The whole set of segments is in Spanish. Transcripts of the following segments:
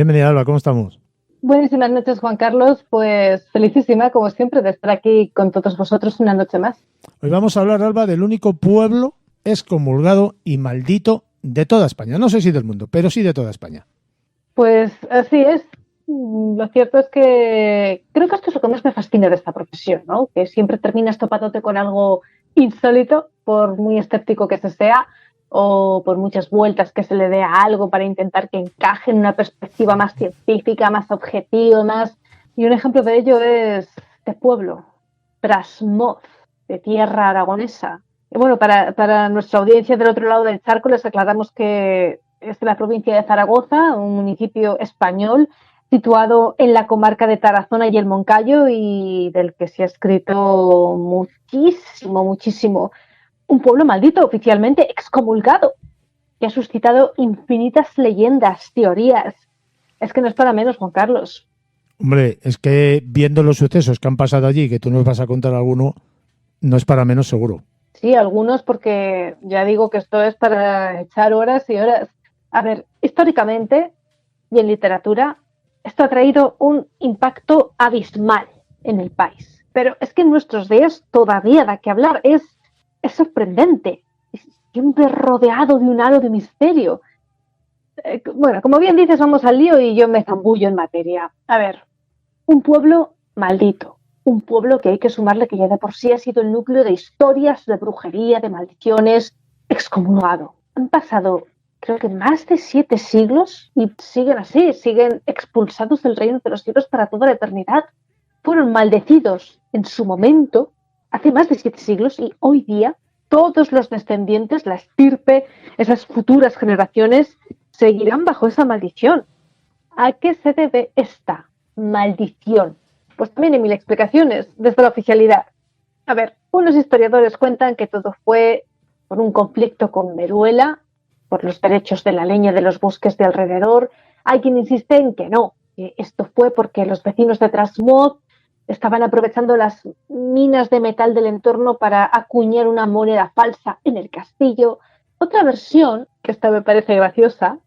Bienvenida, Alba, ¿cómo estamos? Buenísimas noches, Juan Carlos. Pues felicísima, como siempre, de estar aquí con todos vosotros una noche más. Hoy vamos a hablar, Alba, del único pueblo excomulgado y maldito de toda España. No sé si del mundo, pero sí de toda España. Pues así es. Lo cierto es que creo que esto es lo que más me fascina de esta profesión, ¿no? Que siempre terminas topándote con algo insólito, por muy escéptico que se sea, o por muchas vueltas que se le dé a algo para intentar que encaje en una perspectiva más científica, más objetiva, más... Y un ejemplo de ello es este pueblo, Trasmoz, de tierra aragonesa. Y bueno, para nuestra audiencia del otro lado del charco les aclaramos que es de la provincia de Zaragoza, un municipio español situado en la comarca de Tarazona y el Moncayo y del que se ha escrito muchísimo. Un pueblo maldito, oficialmente excomulgado, que ha suscitado infinitas leyendas, teorías. Es que no es para menos, Juan Carlos. Hombre, es que viendo los sucesos que han pasado allí, que tú nos vas a contar alguno, no es para menos seguro. Sí, algunos porque ya digo que esto es para echar horas y horas. A ver, históricamente y en literatura, esto ha traído un impacto abismal en el país. Pero es que en nuestros días todavía da que hablar. Es sorprendente. Siempre rodeado de un halo de misterio. Bueno, como bien dices, vamos al lío y yo me zambullo en materia. A ver, un pueblo maldito. Un pueblo que hay que sumarle que ya de por sí ha sido el núcleo de historias de brujería, de maldiciones, excomulgado. Han pasado, creo que más de 7 siglos y siguen así, siguen expulsados del reino de los cielos para toda la eternidad. Fueron maldecidos en su momento, hace más de 7 siglos, y hoy día todos los descendientes, la estirpe, esas futuras generaciones, seguirán bajo esa maldición. ¿A qué se debe esta maldición? Pues también hay mil explicaciones desde la oficialidad. A ver, unos historiadores cuentan que todo fue por un conflicto con Veruela, por los derechos de la leña de los bosques de alrededor. Hay quien insiste en que no, que esto fue porque los vecinos de Trasmoz estaban aprovechando las minas de metal del entorno para acuñar una moneda falsa en el castillo. Otra versión, que esta me parece graciosa,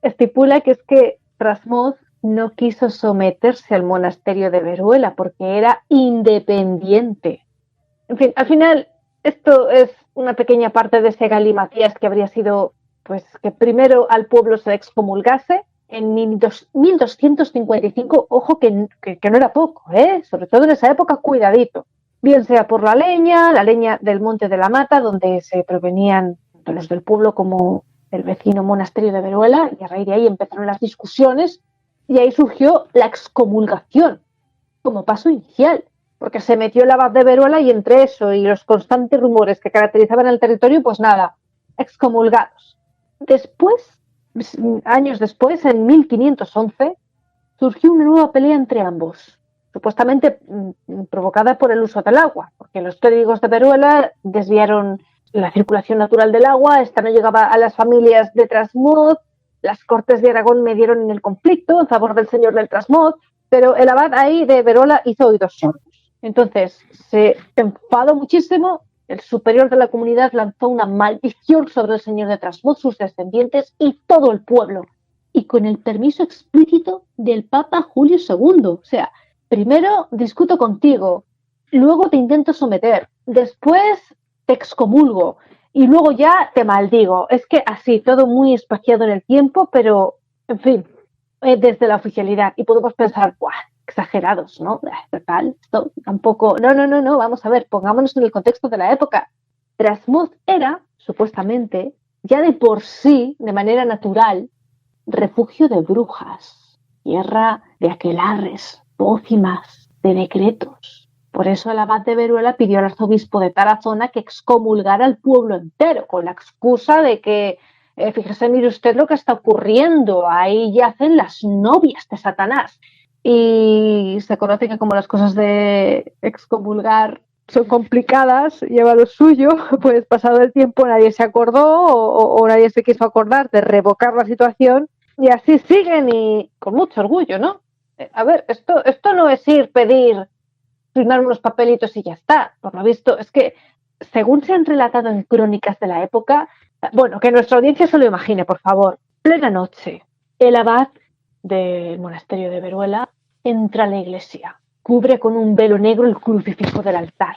estipula que es que Trasmoz no quiso someterse al monasterio de Veruela porque era independiente. En fin, al final, esto es una pequeña parte de ese galimatías que habría sido, pues, que primero al pueblo se excomulgase en 1255, ojo que no era poco, sobre todo en esa época, cuidadito. Bien sea por la leña del Monte de la Mata, donde se provenían tanto los del pueblo como el vecino monasterio de Veruela, y a raíz de ahí empezaron las discusiones, y ahí surgió la excomulgación como paso inicial, porque se metió el abad de Veruela y entre eso y los constantes rumores que caracterizaban el territorio, pues nada, excomulgados. Después, años después, en 1511, surgió una nueva pelea entre ambos, supuestamente provocada por el uso del agua, porque los clérigos de Veruela desviaron la circulación natural del agua, esta no llegaba a las familias de Trasmoz, las Cortes de Aragón medieron en el conflicto en favor del señor del Trasmoz, pero el abad ahí de Veruela hizo oídos sordos. Entonces se enfadó muchísimo, el superior de la comunidad lanzó una maldición sobre el señor de Trasmoz, sus descendientes y todo el pueblo, y con el permiso explícito del Papa Julio II. O sea, primero discuto contigo, luego te intento someter, después te excomulgo y luego ya te maldigo. Es que así, todo muy espaciado en el tiempo, pero, en fin, desde la oficialidad. Y podemos pensar, ¡buah! Exagerados, ¿no? Total, esto tampoco... No, vamos a ver, pongámonos en el contexto de la época. Trasmoz era, supuestamente, ya de por sí, de manera natural, refugio de brujas, tierra de aquelarres, pócimas, de decretos. Por eso el abad de Veruela pidió al arzobispo de Tarazona que excomulgara al pueblo entero, con la excusa de que, fíjese, mire usted lo que está ocurriendo, ahí yacen las novias de Satanás. Y se conoce que como las cosas de excomulgar son complicadas, lleva lo suyo, pues pasado el tiempo nadie se acordó o nadie se quiso acordar de revocar la situación y así siguen y con mucho orgullo, ¿no? A ver, esto no es ir, pedir, firmar unos papelitos y ya está. Por lo visto, es que según se han relatado en crónicas de la época, bueno, que nuestra audiencia se lo imagine, por favor, plena noche, el abad del monasterio de Veruela, entra a la iglesia, cubre con un velo negro el crucifijo del altar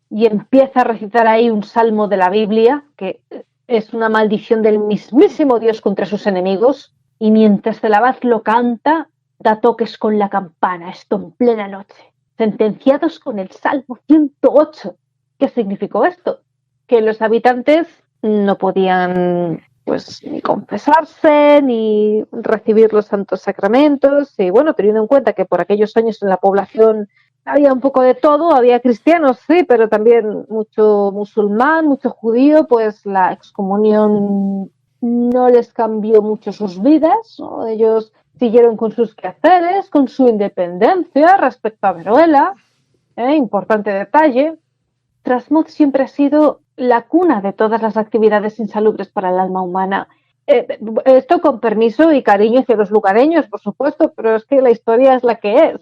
y empieza a recitar ahí un salmo de la Biblia, que es una maldición del mismísimo Dios contra sus enemigos, y mientras el abad lo canta, da toques con la campana, esto en plena noche, sentenciados con el Salmo 108. ¿Qué significó esto? Que los habitantes no podían pues ni confesarse ni recibir los santos sacramentos, y bueno, teniendo en cuenta que por aquellos años en la población había un poco de todo, había cristianos, sí, pero también mucho musulmán, mucho judío, pues la excomunión no les cambió mucho sus vidas, ¿no? Ellos siguieron con sus quehaceres, con su independencia respecto a Veruela, importante detalle. Trasmoz siempre ha sido la cuna de todas las actividades insalubres para el alma humana. Esto con permiso y cariño hacia los lugareños, por supuesto, pero es que la historia es la que es.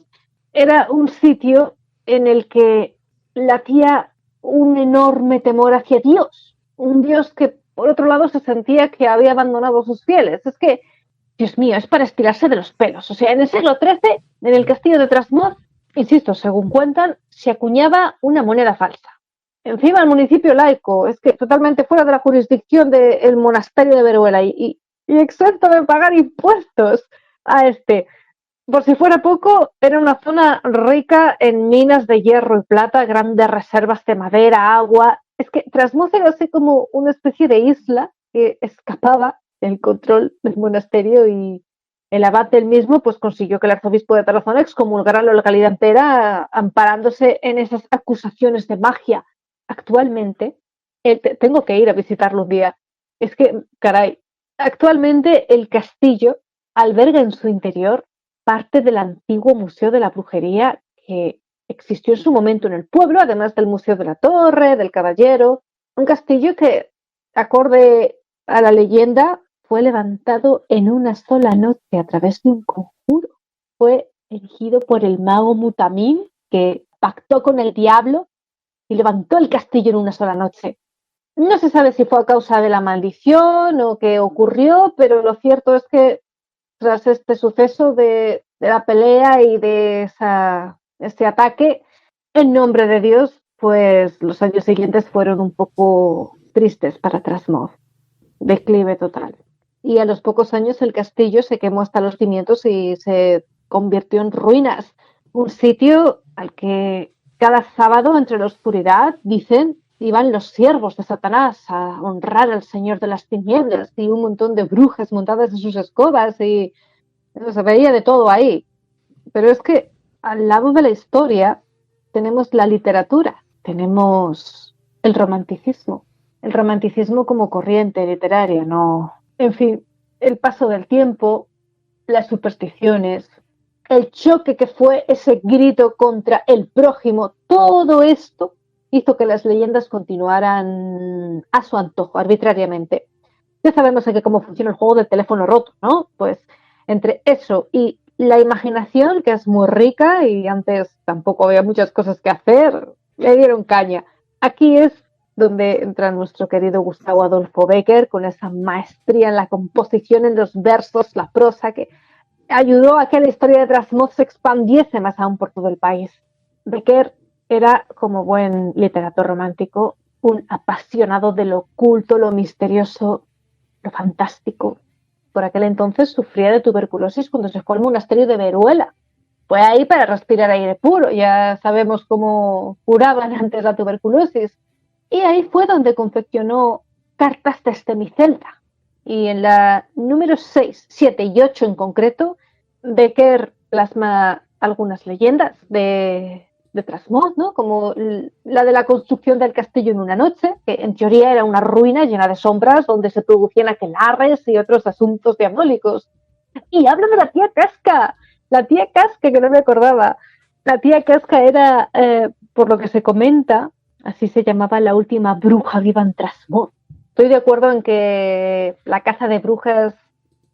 Era un sitio en el que latía un enorme temor hacia Dios, un Dios que por otro lado se sentía que había abandonado a sus fieles. Es que, Dios mío, es para estirarse de los pelos. O sea, en el siglo XIII, en el castillo de Trasmoz, insisto, según cuentan, se acuñaba una moneda falsa. Encima el municipio laico, es que totalmente fuera de la jurisdicción del monasterio de Veruela y exento de pagar impuestos a este. Por si fuera poco, era una zona rica en minas de hierro y plata, grandes reservas de madera, agua. Es que Trasmoz era así como una especie de isla que escapaba del control del monasterio, y el abad del mismo pues consiguió que el arzobispo de Tarazona excomulgara a la localidad entera, amparándose en esas acusaciones de magia. Actualmente, tengo que ir a visitarlo un día. Es que, caray, actualmente el castillo alberga en su interior parte del antiguo Museo de la Brujería que existió en su momento en el pueblo, además del Museo de la Torre, del Caballero, un castillo que, acorde a la leyenda, fue levantado en una sola noche a través de un conjuro. Fue erigido por el mago Mutamín, que pactó con el diablo y levantó el castillo en una sola noche. No se sabe si fue a causa de la maldición o qué ocurrió, pero lo cierto es que tras este suceso de la pelea y de este ataque, en nombre de Dios, pues los años siguientes fueron un poco tristes para Trasmoz. Declive total. Y a los pocos años el castillo se quemó hasta los cimientos y se convirtió en ruinas. Un sitio al que cada sábado, entre la oscuridad, dicen, iban los siervos de Satanás a honrar al Señor de las Tinieblas, y un montón de brujas montadas en sus escobas, y se veía de todo ahí. Pero es que al lado de la historia tenemos la literatura, tenemos el romanticismo como corriente literaria, ¿no? En fin, el paso del tiempo, las supersticiones, el choque que fue ese grito contra el prójimo, todo esto hizo que las leyendas continuaran a su antojo, arbitrariamente. Ya sabemos que cómo funciona el juego del teléfono roto, ¿no? Pues entre eso y la imaginación, que es muy rica y antes tampoco había muchas cosas que hacer, le dieron caña. Aquí es donde entra nuestro querido Gustavo Adolfo Bécquer con esa maestría en la composición, en los versos, la prosa, que ayudó a que la historia de Trasmoz se expandiese más aún por todo el país. Bécquer era, como buen literato romántico, un apasionado de lo oculto, lo misterioso, lo fantástico. Por aquel entonces sufría de tuberculosis cuando se fue al monasterio de Veruela. Fue ahí para respirar aire puro. Ya sabemos cómo curaban antes la tuberculosis. Y ahí fue donde confeccionó Cartas desde mi celda. Y en la número 6, 7 y 8 en concreto, Bécquer plasma algunas leyendas de Trasmoz, ¿no? Como la de la construcción del castillo en una noche, que en teoría era una ruina llena de sombras donde se producían aquelarres y otros asuntos diabólicos. Y hablo de la tía Casca, que no me acordaba. La tía Casca era, por lo que se comenta, así se llamaba la última bruja viva en Trasmoz. Estoy de acuerdo en que la caza de brujas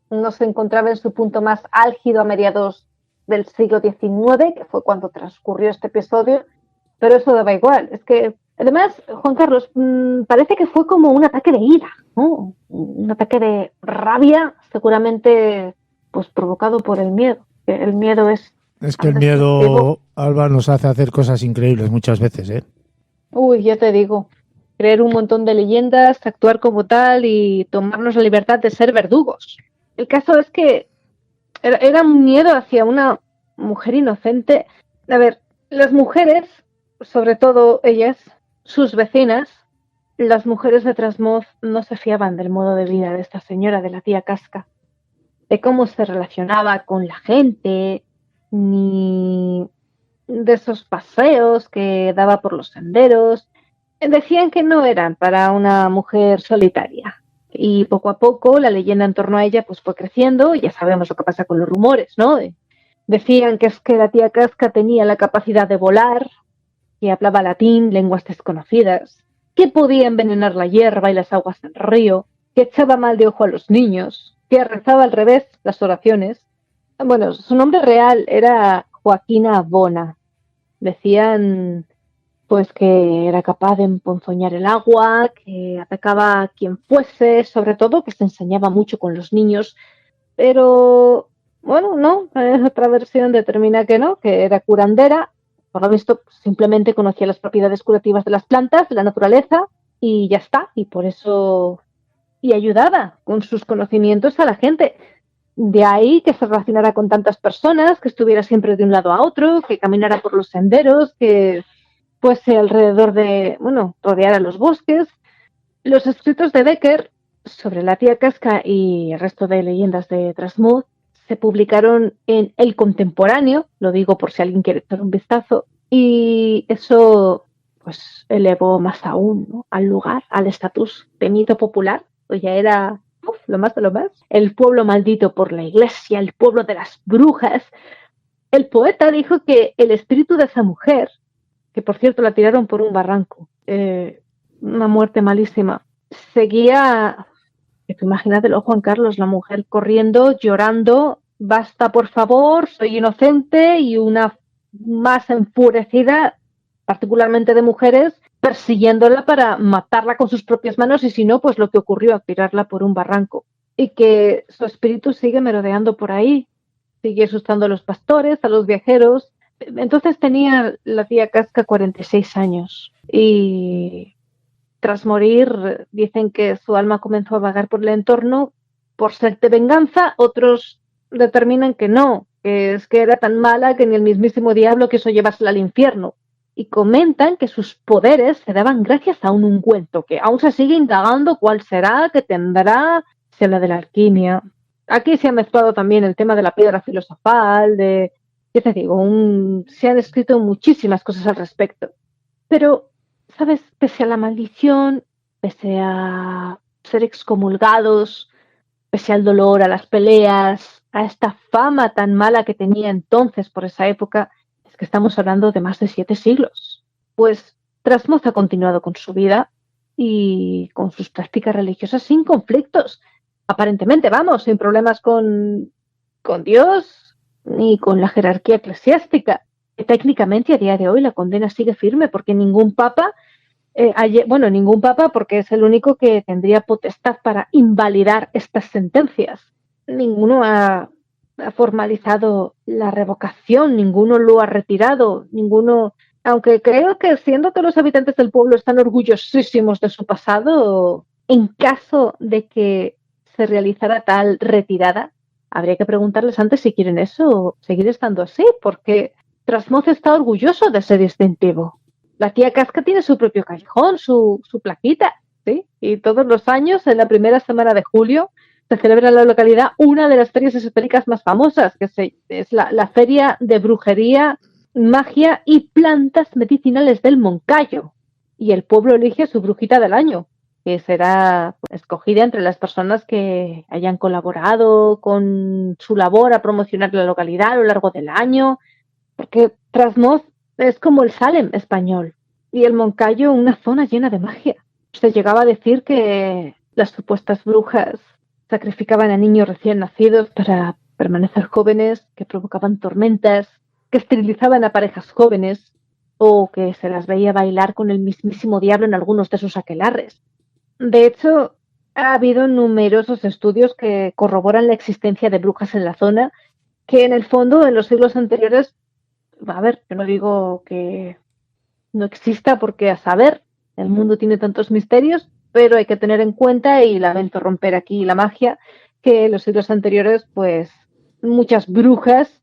no se encontraba en su punto más álgido a mediados del siglo XIX, que fue cuando transcurrió este episodio, pero eso daba igual. Es que, además, Juan Carlos, parece que fue como un ataque de ira, ¿no? Un ataque de rabia, seguramente pues provocado por el miedo. El miedo es Es que tan el destructivo. miedo, Alba, nos hace hacer cosas increíbles muchas veces, ¿eh? Uy, ya te digo, creer un montón de leyendas, actuar como tal y tomarnos la libertad de ser verdugos. El caso es que era un miedo hacia una mujer inocente. A ver, las mujeres, sobre todo ellas, sus vecinas, las mujeres de Trasmoz no se fiaban del modo de vida de esta señora, de la tía Casca, de cómo se relacionaba con la gente, ni de esos paseos que daba por los senderos. Decían que no eran para una mujer solitaria. Y poco a poco la leyenda en torno a ella pues fue creciendo, y ya sabemos lo que pasa con los rumores, ¿no? Decían que es que la tía Casca tenía la capacidad de volar, que hablaba latín, lenguas desconocidas, que podía envenenar la hierba y las aguas del río, que echaba mal de ojo a los niños, que rezaba al revés las oraciones. Bueno, su nombre real era Joaquina Bona. Decían pues que era capaz de emponzoñar el agua, que atacaba a quien fuese, sobre todo que se ensañaba mucho con los niños, pero bueno, no, otra versión determina que no, que era curandera, por lo visto simplemente conocía las propiedades curativas de las plantas, de la naturaleza, y ya está, y por eso, y ayudaba con sus conocimientos a la gente. De ahí que se relacionara con tantas personas, que estuviera siempre de un lado a otro, que caminara por los senderos, que fuese alrededor de, bueno, rodeara los bosques. Los escritos de Becker sobre la tía Casca y el resto de leyendas de Trasmoz se publicaron en El Contemporáneo, lo digo por si alguien quiere echar un vistazo, y eso pues elevó más aún, ¿no?, al lugar, al estatus de mito popular, pues ya era lo más de lo más. El pueblo maldito por la iglesia, el pueblo de las brujas. El poeta dijo que el espíritu de esa mujer, que por cierto la tiraron por un barranco, una muerte malísima, seguía, que tú imagínatelo, Juan Carlos, la mujer corriendo, llorando, basta por favor, soy inocente, y una más enfurecida, particularmente de mujeres, persiguiéndola para matarla con sus propias manos, y si no, pues lo que ocurrió, tirarla por un barranco. Y que su espíritu sigue merodeando por ahí, sigue asustando a los pastores, a los viajeros. Entonces tenía la tía Casca 46 años y tras morir dicen que su alma comenzó a vagar por el entorno por sed de venganza. Otros determinan que no, que es que era tan mala que ni el mismísimo diablo quiso llevársela al infierno. Y comentan que sus poderes se daban gracias a un ungüento, que aún se sigue indagando cuál será, que tendrá, se habla de la alquimia. Aquí se ha mezclado también el tema de la piedra filosofal, ¿qué te digo? Se han escrito muchísimas cosas al respecto. Pero, ¿sabes? Pese a la maldición, pese a ser excomulgados, pese al dolor, a las peleas, a esta fama tan mala que tenía entonces por esa época, es que estamos hablando de más de 7 siglos. Pues Trasmoz ha continuado con su vida y con sus prácticas religiosas sin conflictos. Aparentemente, vamos, sin problemas con Dios ni con la jerarquía eclesiástica. Técnicamente, a día de hoy, la condena sigue firme porque ningún papa, ningún papa, porque es el único que tendría potestad para invalidar estas sentencias. Ninguno ha formalizado la revocación, ninguno lo ha retirado, ninguno, aunque creo que siendo que los habitantes del pueblo están orgullosísimos de su pasado, en caso de que se realizara tal retirada, habría que preguntarles antes si quieren eso o seguir estando así, porque Trasmoz está orgulloso de ese distintivo. La tía Casca tiene su propio callejón, su plaquita, ¿sí? Y todos los años, en la primera semana de julio, se celebra en la localidad una de las ferias esotéricas más famosas, que es la Feria de Brujería, Magia y Plantas Medicinales del Moncayo. Y el pueblo elige a su brujita del año, que será escogida entre las personas que hayan colaborado con su labor a promocionar la localidad a lo largo del año, porque Trasmoz es como el Salem español y el Moncayo una zona llena de magia. Se llegaba a decir que las supuestas brujas sacrificaban a niños recién nacidos para permanecer jóvenes, que provocaban tormentas, que esterilizaban a parejas jóvenes o que se las veía bailar con el mismísimo diablo en algunos de sus aquelarres. De hecho, Ha habido numerosos estudios que corroboran la existencia de brujas en la zona, que en el fondo en los siglos anteriores, a ver, yo no digo que no exista porque a saber, el mundo tiene tantos misterios, pero hay que tener en cuenta, y lamento romper aquí la magia, que en los siglos anteriores, pues muchas brujas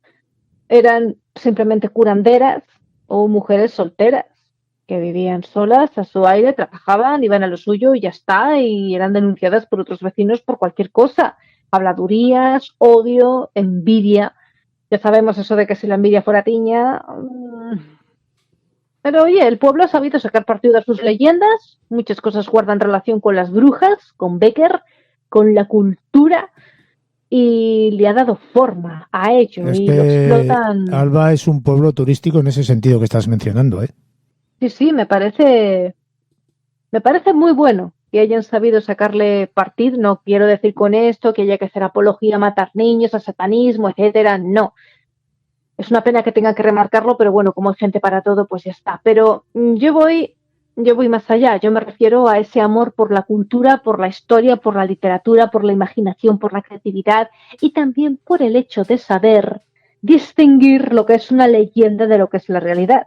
eran simplemente curanderas o mujeres solteras que vivían solas a su aire, trabajaban, iban a lo suyo y ya está, y eran denunciadas por otros vecinos por cualquier cosa, habladurías, odio, envidia. Ya sabemos eso de que si la envidia fuera tiña. Pero oye, el pueblo ha sabido sacar partido de sus leyendas, muchas cosas guardan relación con las brujas, con Becker, con la cultura, y le ha dado forma a ello Es y lo que explotan. Alba es un pueblo turístico en ese sentido que estás mencionando, ¿eh? Sí, sí, me parece muy bueno que hayan sabido sacarle partido. No quiero decir con esto que haya que hacer apología a matar niños, a satanismo, etcétera. No. Es una pena que tenga que remarcarlo, pero bueno, como hay gente para todo, pues ya está. Pero yo voy más allá. Yo me refiero a ese amor por la cultura, por la historia, por la literatura, por la imaginación, por la creatividad y también por el hecho de saber distinguir lo que es una leyenda de lo que es la realidad.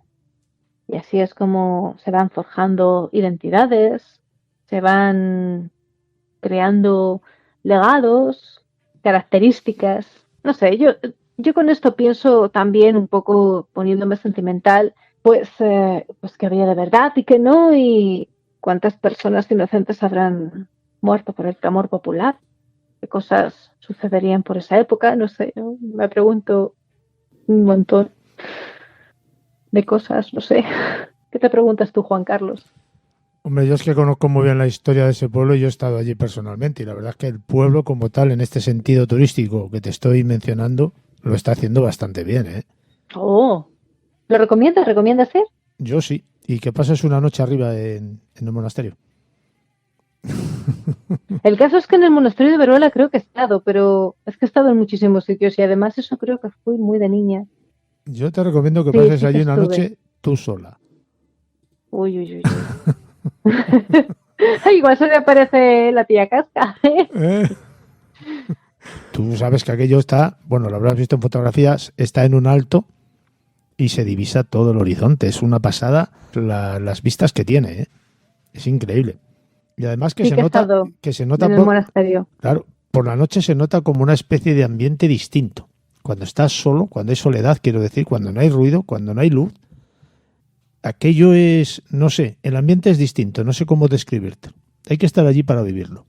Y así es como se van forjando identidades, se van creando legados, características. No sé, yo con esto pienso también un poco poniéndome sentimental, pues que había de verdad y que no, y cuántas personas inocentes habrán muerto por el clamor popular, qué cosas sucederían por esa época, no sé, ¿no? Me pregunto un montón de cosas, no sé. ¿Qué te preguntas tú, Juan Carlos? Hombre, yo es que conozco muy bien la historia de ese pueblo y yo he estado allí personalmente. Y la verdad es que el pueblo como tal, en este sentido turístico que te estoy mencionando, lo está haciendo bastante bien, ¿eh? Oh, ¿lo recomiendas? ¿Recomiendas ir? Yo sí. Y que pases una noche arriba en el monasterio. El caso es que en el monasterio de Veruela creo que he estado, pero es que he estado en muchísimos sitios y además eso creo que fui muy de niña. Yo te recomiendo que Sí, pases sí que allí una estuve. noche tú sola. Uy, uy, uy, uy. Igual se le aparece la tía Casca, ¿eh? ¿Eh? Tú sabes que aquello está, bueno, lo habrás visto en fotografías, está en un alto y se divisa todo el horizonte. Es una pasada las vistas que tiene, ¿eh? Es increíble. Y además Sí que he estado que se nota en el monasterio. claro, por la noche se nota como una especie de ambiente distinto. Cuando estás solo, cuando hay soledad, quiero decir, cuando no hay ruido, cuando no hay luz, aquello es, no sé, el ambiente es distinto, no sé cómo describirte. Hay que estar allí para vivirlo.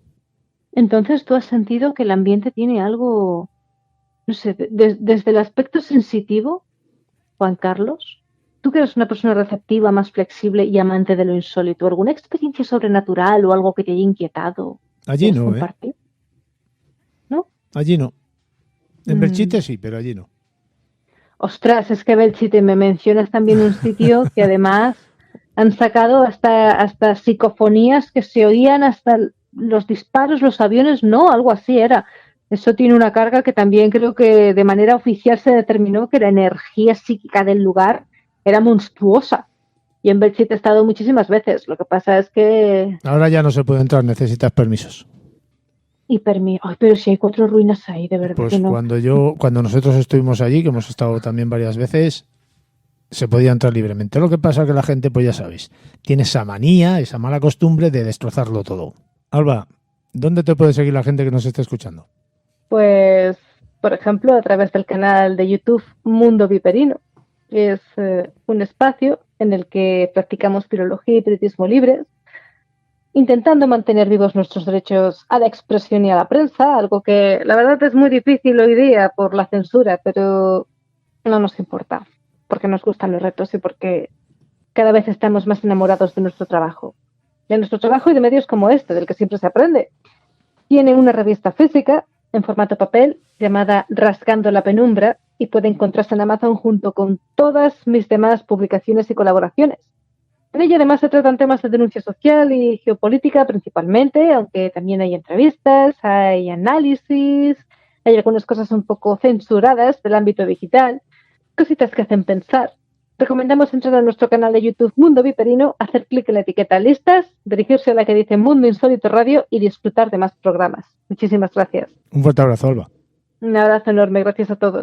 Entonces tú has sentido que el ambiente tiene algo, no sé, desde el aspecto sensitivo, Juan Carlos. Tú que eres una persona receptiva, más flexible y amante de lo insólito, ¿alguna experiencia sobrenatural o algo que te haya inquietado? Allí ¿Quieres no, ¿eh? compartir? ¿No? Allí no. En Mm. Belchite sí, pero allí no. Ostras, es que Belchite, me mencionas también un sitio que además han sacado hasta psicofonías que se oían, hasta los disparos, los aviones, no, algo así era. Eso tiene una carga que también creo que de manera oficial se determinó que la energía psíquica del lugar era monstruosa. Y en Belchite he estado muchísimas veces. Lo que pasa es que... Ahora ya no se puede entrar, necesitas permisos. Ay, pero si hay 4 ruinas ahí, de verdad que Pues no. cuando nosotros estuvimos allí, que hemos estado también varias veces, se podía entrar libremente. Lo que pasa es que la gente, pues ya sabéis, tiene esa manía, esa mala costumbre de destrozarlo todo. Alba, ¿dónde te puede seguir la gente que nos esté escuchando? Pues, por ejemplo, a través del canal de YouTube Mundo Viperino. Es un espacio en el que practicamos filología y periodismo libres, intentando mantener vivos nuestros derechos a la expresión y a la prensa, algo que la verdad es muy difícil hoy día por la censura, pero no nos importa, porque nos gustan los retos y porque cada vez estamos más enamorados de nuestro trabajo y de medios como este, del que siempre se aprende. Tiene una revista física en formato papel llamada Rasgando la Penumbra y puede encontrarse en Amazon junto con todas mis demás publicaciones y colaboraciones. En ella además se tratan temas de denuncia social y geopolítica principalmente, aunque también hay entrevistas, hay análisis, hay algunas cosas un poco censuradas del ámbito digital, cositas que hacen pensar. Recomendamos entrar a nuestro canal de YouTube Mundo Viperino, hacer clic en la etiqueta listas, dirigirse a la que dice Mundo Insólito Radio y disfrutar de más programas. Muchísimas gracias. Un fuerte abrazo, Alba. Un abrazo enorme, gracias a todos.